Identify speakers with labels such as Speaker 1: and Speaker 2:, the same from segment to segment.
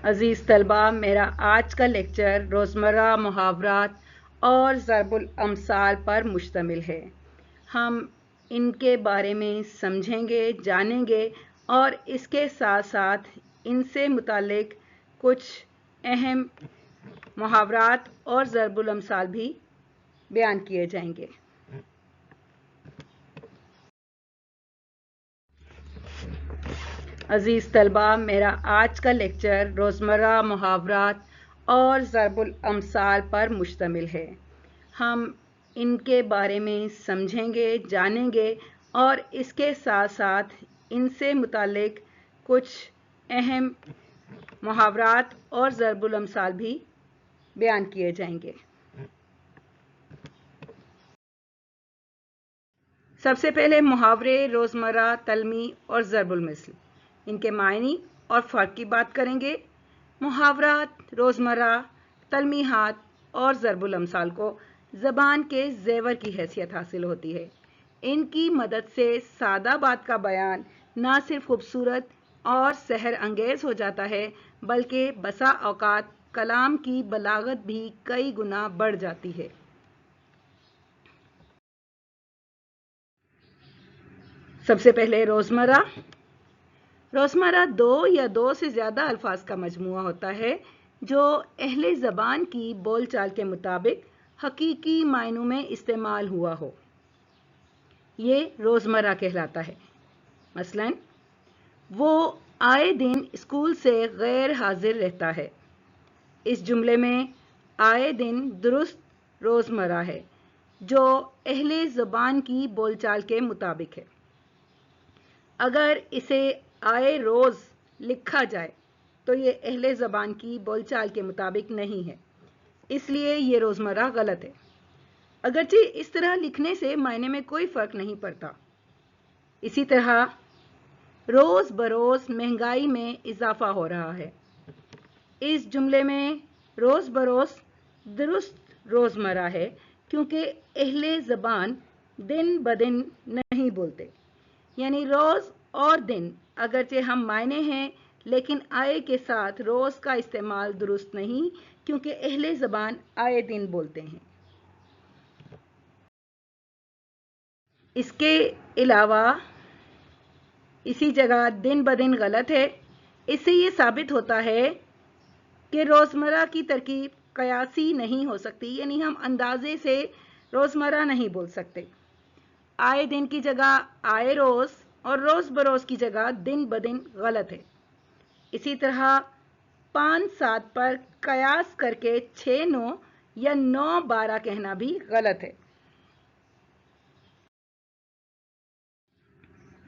Speaker 1: عزیز طلبہ، میرا آج کا لیکچر روزمرہ محاورات اور ضرب الامثال پر مشتمل ہے۔ ہم ان کے بارے میں سمجھیں گے، جانیں گے اور اس کے ساتھ ساتھ ان سے متعلق کچھ اہم محاورات اور ضرب الامثال بھی بیان کیے جائیں گے۔ عزیز طلبہ، میرا آج کا لیکچر روزمرہ محاورات اور ضرب الامثال پر مشتمل ہے۔ ہم ان کے بارے میں سمجھیں گے، جانیں گے اور اس کے ساتھ ساتھ ان سے متعلق کچھ اہم محاورات اور ضرب الامثال بھی بیان کیے جائیں گے۔ سب سے پہلے محاورے روزمرہ، تلمی اور ضرب المثل، ان کے معنی اور فرق کی بات کریں گے۔ محاورات روزمرہ، تلمیحات اور ضرب الامثال کو زبان کے زیور کی حیثیت حاصل ہوتی ہے۔ ان کی مدد سے سادہ بات کا بیان نہ صرف خوبصورت اور سحر انگیز ہو جاتا ہے بلکہ بسا اوقات کلام کی بلاغت بھی کئی گنا بڑھ جاتی ہے۔ سب سے پہلے روزمرہ۔ روزمرہ دو یا دو سے زیادہ الفاظ کا مجموعہ ہوتا ہے جو اہل زبان کی بول چال کے مطابق حقیقی معنوں میں استعمال ہوا ہو، یہ روزمرہ کہلاتا ہے۔ مثلاً وہ آئے دن اسکول سے غیر حاضر رہتا ہے۔ اس جملے میں آئے دن درست روزمرہ ہے جو اہل زبان کی بول چال کے مطابق ہے۔ اگر اسے آئے روز لکھا جائے تو یہ اہل زبان کی بول چال کے مطابق نہیں ہے، اس لیے یہ روزمرہ غلط ہے۔ اگرچہ اس طرح لکھنے سے معنی میں کوئی فرق نہیں پڑتا۔ اسی طرح روز بروز مہنگائی میں اضافہ ہو رہا ہے۔ اس جملے میں روز بروز درست روزمرہ ہے کیونکہ اہل زبان دن بدن نہیں بولتے، یعنی روز اور دن اگرچہ ہم معنی ہیں لیکن آئے کے ساتھ روز کا استعمال درست نہیں کیونکہ اہل زبان آئے دن بولتے ہیں۔ اس کے علاوہ اسی جگہ دن بدن غلط ہے۔ اس سے یہ ثابت ہوتا ہے کہ روزمرہ کی ترکیب قیاسی نہیں ہو سکتی، یعنی ہم اندازے سے روزمرہ نہیں بول سکتے۔ آئے دن کی جگہ آئے روز اور روز بروز کی جگہ دن بدن غلط ہے۔ اسی طرح 5-7 پر قیاس کر کے 6-9 یا 9-12 کہنا بھی غلط ہے۔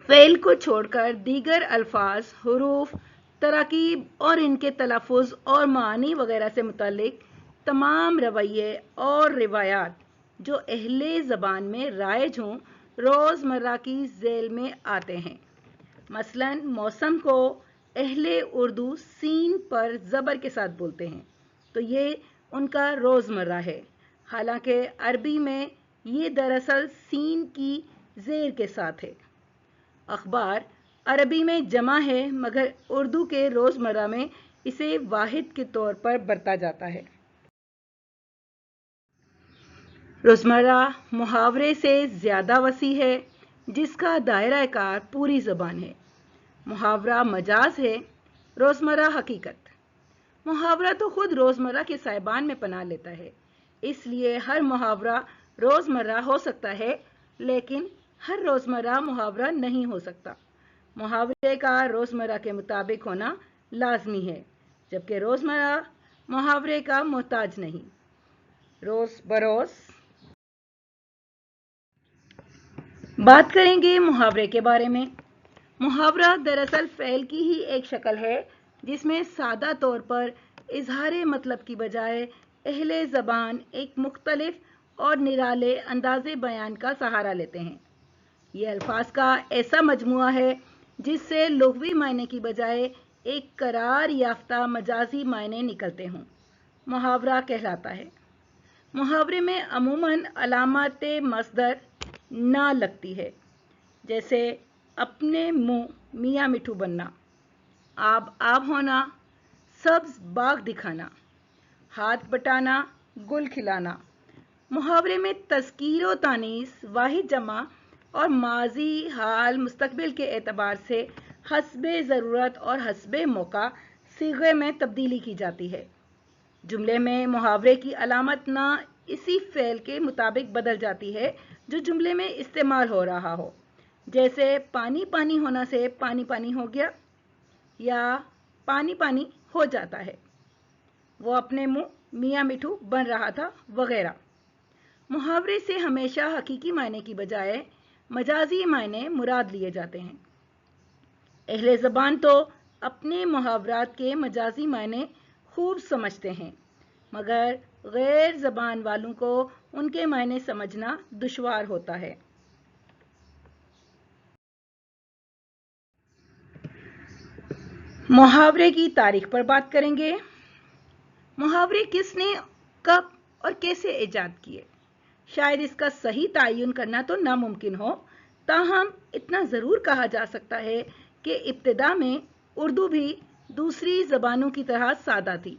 Speaker 1: فعل کو چھوڑ کر دیگر الفاظ، حروف، تراکیب اور ان کے تلفظ اور معانی وغیرہ سے متعلق تمام رویے اور روایات جو اہل زبان میں رائج ہوں روزمرہ کی ذیل میں آتے ہیں۔ مثلاً موسم کو اہل اردو سین پر زبر کے ساتھ بولتے ہیں تو یہ ان کا روزمرہ ہے، حالانکہ عربی میں یہ دراصل سین کی زیر کے ساتھ ہے۔ اخبار عربی میں جمع ہے مگر اردو کے روزمرہ میں اسے واحد کے طور پر برتا جاتا ہے۔ روزمرہ محاورے سے زیادہ وسیع ہے جس کا دائرہ کار پوری زبان ہے۔ محاورہ مجاز ہے، روزمرہ حقیقت۔ محاورہ تو خود روزمرہ کے سائبان میں پناہ لیتا ہے، اس لیے ہر محاورہ روزمرہ ہو سکتا ہے لیکن ہر روزمرہ محاورہ نہیں ہو سکتا۔ محاورے کا روزمرہ کے مطابق ہونا لازمی ہے جبکہ روزمرہ محاورے کا محتاج نہیں۔ روز بروز بات کریں گے محاورے کے بارے میں۔ محاورہ دراصل فعل کی ہی ایک شکل ہے جس میں سادہ طور پر اظہار مطلب کی بجائے اہل زبان ایک مختلف اور نرالے انداز بیان کا سہارا لیتے ہیں۔ یہ الفاظ کا ایسا مجموعہ ہے جس سے لغوی معنی کی بجائے ایک قرار یافتہ مجازی معنی نکلتے ہوں، محاورہ کہلاتا ہے۔ محاورے میں عموماً علامت مصدر نہ لگتی ہے، جیسے اپنے منہ میاں مٹھو بننا، آب آب ہونا، सब्ज बाग दिखाना, हाथ बटाना, गुल खिलाना। मुहावरे में तज़कीर व तानीस, वाहिद जमा और माजी, हाल, मुस्तकबिल के एतबार से हस्बे ज़रूरत और हस्बे मौका सीगे में तब्दीली की जाती है। जुमले में मुहावरे की अलामत ना इसी फ़ेल के मुताबिक बदल जाती है जो जुमले में इस्तेमाल हो रहा हो। जैसे पानी पानी होना से पानी पानी हो गया, या पानी पानी हो जाता है, वो अपने मुंह मियाँ मिठू बन रहा था, वगैरह। मुहावरे से हमेशा हकीकी मायने की बजाय मजाजी मायने मुराद लिए जाते हैं। अहले ज़बान तो अपने मुहावरात के मजाजी मायने खूब समझते हैं, मगर गैर ज़बान वालों को उनके मायने समझना दुश्वार होता है। मुहावरे की तारीख पर बात करेंगे। मुहावरे किसने, कब और कैसे ईजाद किए, शायद इसका सही तायुन करना तो नामुमकिन हो, ताहम इतना ज़रूर कहा जा सकता है कि इब्तिदा में उर्दू भी दूसरी ज़बानों की तरह सादा थी,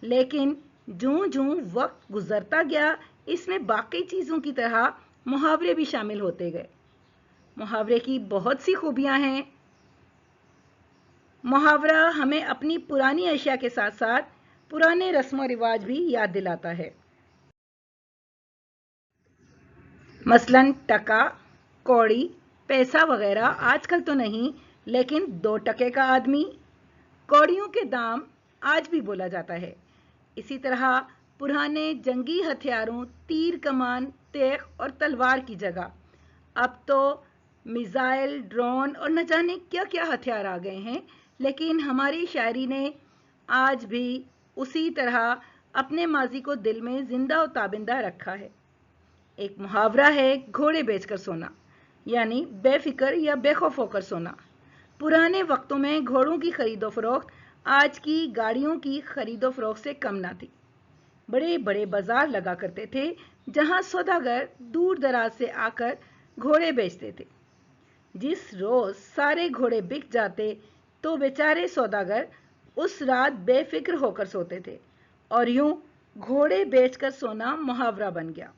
Speaker 1: लेकिन जूं जूं वक्त गुजरता गया इसमें बाकी चीज़ों की तरह मुहावरे भी शामिल होते गए। मुहावरे की बहुत सी खूबियां हैं। मुहावरा हमें अपनी पुरानी अशिया के साथ साथ पुराने रस्म व रिवाज भी याद दिलाता है। मसलन टका, कौड़ी, पैसा वगैरह आजकल तो नहीं, लेकिन 2 टके का आदमी, कौड़ियों के दाम आज भी बोला जाता है। इसी तरह पुराने जंगी हथियारों, तीर कमान, तेग और तलवार की जगह अब तो मिसाइल, ड्रोन और न जाने क्या क्या हथियार आ गए हैं, लेकिन हमारी शायरी ने आज भी उसी तरह अपने माजी को दिल में जिंदा और ताबिंदा रखा है। एक मुहावरा है घोड़े बेचकर सोना, यानी बेफिक्र या बेखौफ होकर सोना। पुराने वक्तों में घोड़ों की खरीदो फरोख्त आज की गाड़ियों की खरीदो फरोख्त से कम ना थी। बड़े बड़े बाजार लगा करते थे जहां सौदागर दूर दराज से आकर घोड़े बेचते थे। जिस रोज सारे घोड़े बिक जाते तो बेचारे सौदागर उस रात बेफिक्र होकर सोते थे, और यूं घोड़े बेचकर सोना मुहावरा बन गया।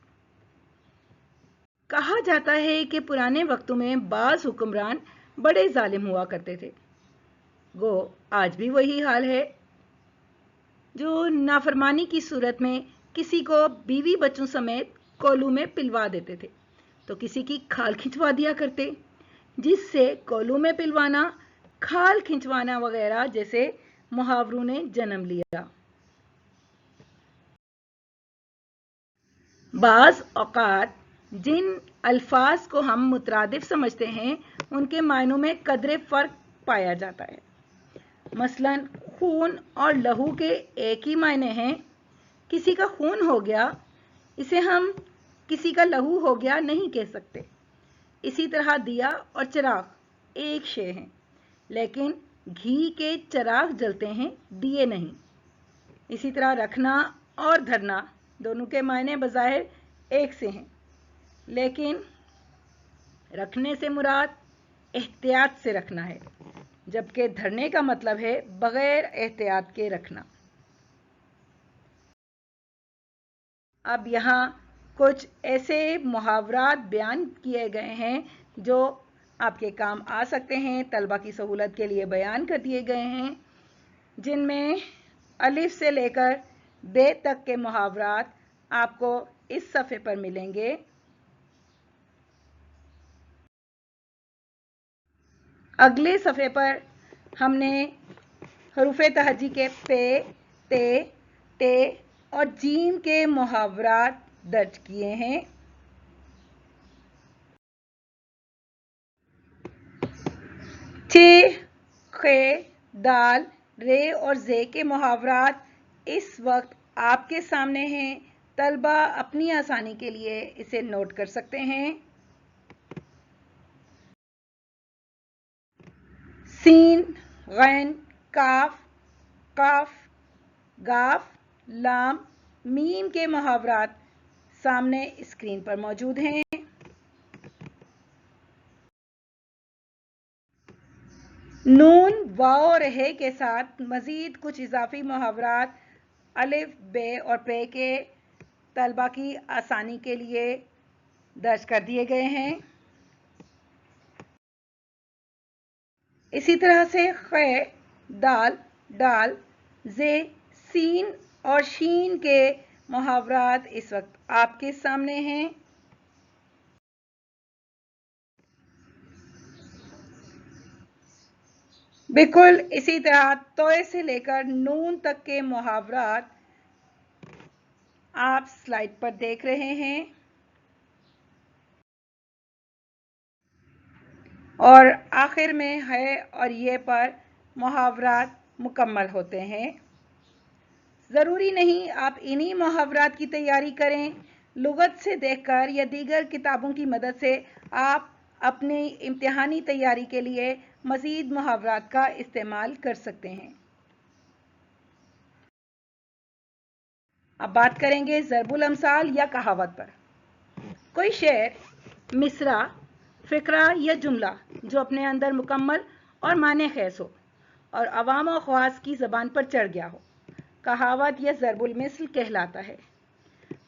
Speaker 1: कहा जाता है कि पुराने वक्तों में बाज हुक्मरान बड़े जालिम हुआ करते थे। गो आज भी वही हाल है, जो नाफरमानी की सूरत में किसी को बीवी बच्चों समेत कोलू में पिलवा देते थे तो किसी की खाल खिंचवा दिया करते, जिससे कोलू में पिलवाना, खाल खिंचवाना वगैरह जैसे मुहावरों ने जन्म लिया। बाज औकात जिन अल्फाज को हम मुतरादिफ समझते हैं उनके मायनों में कदरे फ़र्क पाया जाता है। मसलन खून और लहू के एक ही मायने हैं। किसी का खून हो गया, इसे हम किसी का लहू हो गया नहीं कह सकते। इसी तरह दिया और चिराग एक शे हैं, लेकिन घी के चिराग जलते हैं, दिए नहीं। इसी तरह रखना और धरना दोनों के मायने बज़ाहिर एक से हैं, लेकिन रखने से मुराद एहतियात से रखना है, जबकि धरने का मतलब है बगैर एहतियात के रखना। अब यहाँ कुछ ऐसे मुहावरात बयान किए गए हैं जो आपके काम आ सकते हैं, तलबा की सहूलत के लिए बयान कर दिए गए हैं, जिनमें अलिफ से लेकर बे तक के मुहावरात आपको इस सफ़े पर मिलेंगे। अगले सफ़े पर हमने हरूफ़े तहजी के पे, ते, टे और जीम के मुहावरात दर्ज किए हैं। चे, खे, दाल, रे और जे के मुहावरात इस वक्त आपके सामने हैं। तलबा अपनी आसानी के लिए इसे नोट कर सकते हैं। सीन, गैन, काफ, काफ, गाफ, लाम, मीम के मुहावरात सामने स्क्रीन पर मौजूद हैं। नून वाओ रहे के साथ मज़ीद कुछ इजाफी मुहावरात अलिफ बे और पे के तलबा की आसानी के लिए दर्ज कर दिए गए हैं। इसी तरह से खे, दाल, डाल, जे, सीन और शीन के मुहावरात इस वक्त आपके सामने हैं। बिल्कुल इसी तरह तोए से लेकर नून तक के मुहावरात आप स्लाइड पर देख रहे हैं और आखिर में है और ये पर मुहावरात मुकम्मल होते हैं। ज़रूरी नहीं आप इन्हीं मुहावरात की तैयारी करें, लुगत से देखकर या दीगर किताबों की मदद से आप अपनी इम्तिहानी तैयारी के लिए मज़ीद मुहावरात का इस्तेमाल कर सकते हैं। अब बात करेंगे ज़रबुल अमसाल या कहावत पर। कोई शेर, मिसरा, फ़िक्रा या जुमला जो अपने अंदर मुकम्मल और माने खैस हो और अवाम व ख़वास की ज़बान पर चढ़ गया हो, कहावत या ज़रबुल मिसल कहलाता है।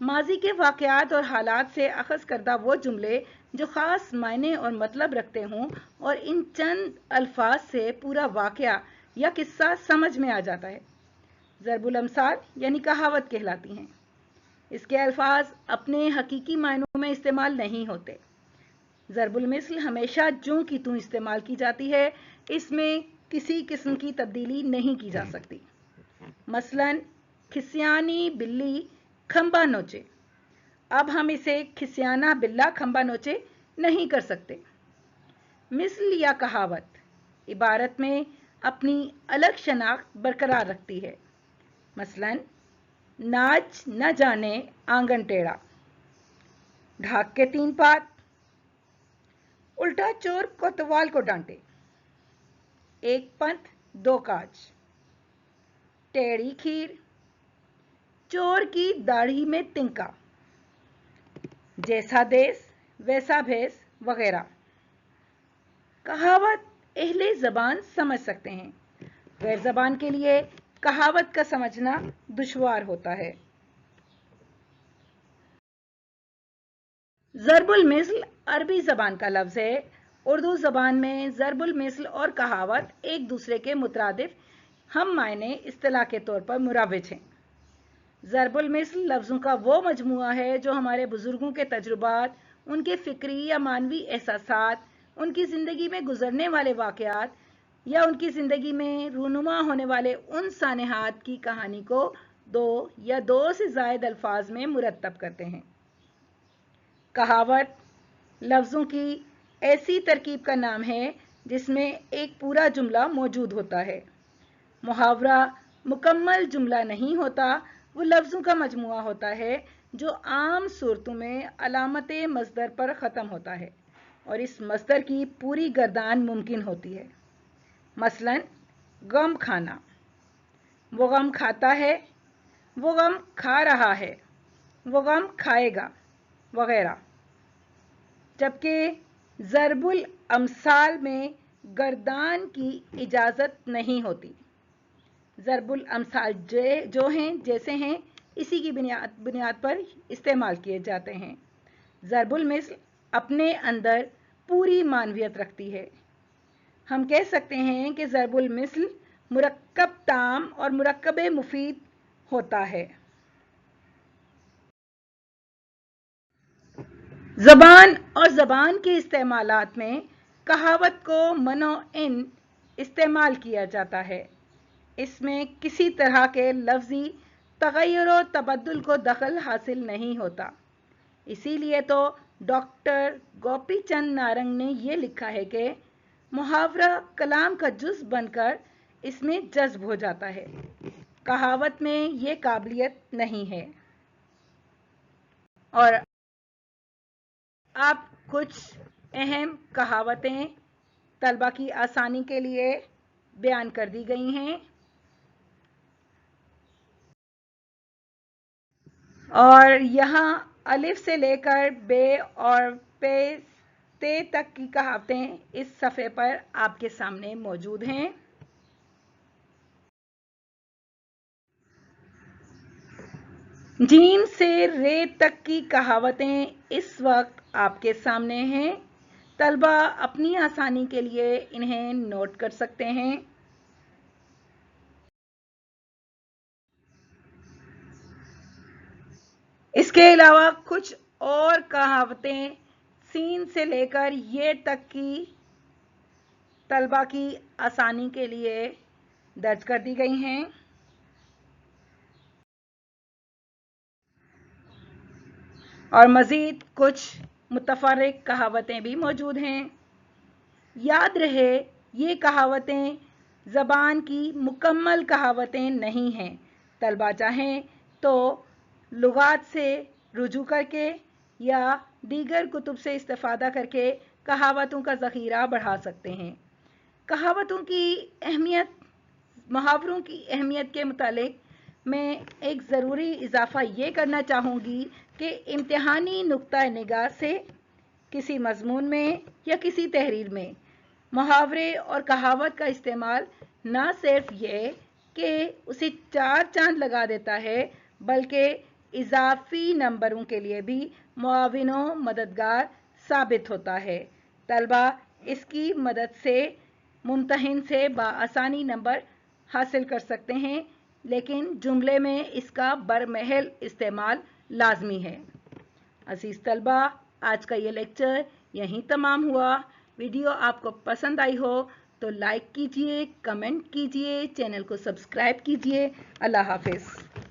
Speaker 1: माजी के वाक़यात और हालात से अख़ज़ करदा वो जुमले जो ख़ास मायने और मतलब रखते हों और इन चंद अल्फाज से पूरा वाक़या या किस्सा समझ में आ जाता है, ज़रबुल अमसाल यानी कहावत कहलाती हैं। इसके अल्फाज अपने हकीकी मायनों में इस्तेमाल नहीं होते। ज़रबुल मिसल हमेशा जूं की तूं इस्तेमाल की जाती है, इसमें किसी किस्म की तब्दीली नहीं की जा सकती। मसलन खिसियानी बिल्ली खंबा नोचे, अब हम इसे खिसियाना बिल्ला खंबा नोचे नहीं कर सकते। मिसल या कहावत इबारत में अपनी अलग शनाख्त बरकरार रखती है। मसलन नाच न जाने आंगन टेढ़ा, ढाक के 3 पात, उल्टा चोर कोतवाल को डांटे, एक पंथ 2 काज, टेढ़ी खीर, चोर की दाढ़ी में तिनका, जैसा देश वैसा भेस वगैरह। कहावत अहले ज़बान समझ सकते हैं, गैर ज़बान के लिए कहावत का समझना दुश्वार होता है। ज़रबुल मिसल अरबी ज़बान का लफ्ज़ है। उर्दू ज़बान में ज़रबुल मिसल और कहावत एक दूसरे के मुतरादिफ हम मायने इस्तिलाह के तौर पर मुराविज हैं। ज़रबुल मिसल लफ्ज़ों का वो मजमुआ है जो हमारे बुज़ुर्गों के तजुर्बात, उनके फ़िक्री या मानवी एहसासात, उनकी ज़िंदगी में गुज़रने वाले वाक़यात या उनकी ज़िंदगी में रूनुमा होने वाले उन सानेहात की कहानी को 2 या 2 से ज़ायद अल्फाज में मुरत्तब करते हैं। कहावत लफ्ज़ों की ऐसी तरकीब का नाम है जिसमें एक पूरा जुमला मौजूद होता है। मुहावरा मुकम्मल जुमला नहीं होता, वो लफ्ज़ों का मजमुआ होता है जो आम सूरतों में अलामत मस्दर पर ख़त्म होता है और इस मस्दर की पूरी गर्दान मुमकिन होती है। मसलन गम खाना, वो गम खाता है, वो गम खा रहा है, वो गम खाएगा वगैरह। जबकि ज़रबुल अमसाल में गर्दान की इजाज़त नहीं होती। ज़रबुल अमसाल जो हैं जैसे हैं इसी की बुनियाद पर इस्तेमाल किए जाते हैं। ज़रबुल मिसल अपने अंदर पूरी मानवियत रखती है। हम कह सकते हैं कि ज़रबुल मिसल मुरक्कब ताम और मुरक्कब मुफीद होता है। ज़बान और ज़बान के इस्तेमालात में कहावत को मनो इन इस्तेमाल किया जाता है। इसमें किसी तरह के लफ्ज़ी तग़य्युर व तबद्दुल को दखल हासिल नहीं होता। इसीलिए तो डॉक्टर गोपी चंद नारंग ने यह लिखा है कि मुहावरा कलाम का जुज़ बनकर इसमें जज्ब हो जाता है। कहावत में यह काबिलियत नहीं है। और अब कुछ अहम कहावतें तलबा की आसानी के लिए बयान कर दी गई हैं और यहाँ अलिफ से लेकर बे और पे हफ्ते तक की कहावतें इस सफ़े पर आपके सामने मौजूद हैं। जीन से रेत तक की कहावतें इस वक्त आपके सामने हैं। तलबा अपनी आसानी के लिए इन्हें नोट कर सकते हैं। इसके अलावा कुछ और कहावतें सीन से लेकर ये तक की तलबा की आसानी के लिए दर्ज कर दी गई हैं। और मज़ीद कुछ मुतफर्रिक कहावतें भी मौजूद हैं। याद रहे, ये कहावतें ज़बान की मुकम्मल कहावतें नहीं हैं। तलबा चाहें तो लुगात से रुजू करके या दीगर कुतुब से इस्तिफ़ादा करके कहावतों का ज़ख़ीरा बढ़ा सकते हैं। कहावतों की अहमियत, मुहावरों की अहमियत के मुतालिक मैं एक ज़रूरी इजाफ़ा ये करना चाहूँगी कि इम्तिहानी नुक्ता निगाह से किसी मज़मून में या किसी तहरीर में मुहावरे और कहावत का इस्तेमाल न सिर्फ ये कि उसे 4 चांद लगा देता है, बल्कि इजाफी नंबरों के लिए भी मुआविनो मददगार साबित होता है। तलबा इसकी मदद से मुम्तहिन से बआसानी नंबर हासिल कर सकते हैं, लेकिन जुमले में इसका बरमहल इस्तेमाल लाजमी है। अज़ीज़ तलबा, आज का ये लेक्चर यहीं तमाम हुआ। वीडियो आपको पसंद आई हो तो लाइक कीजिए, कमेंट कीजिए, चैनल को सब्सक्राइब कीजिए। अल्लाह हाफ़िज़।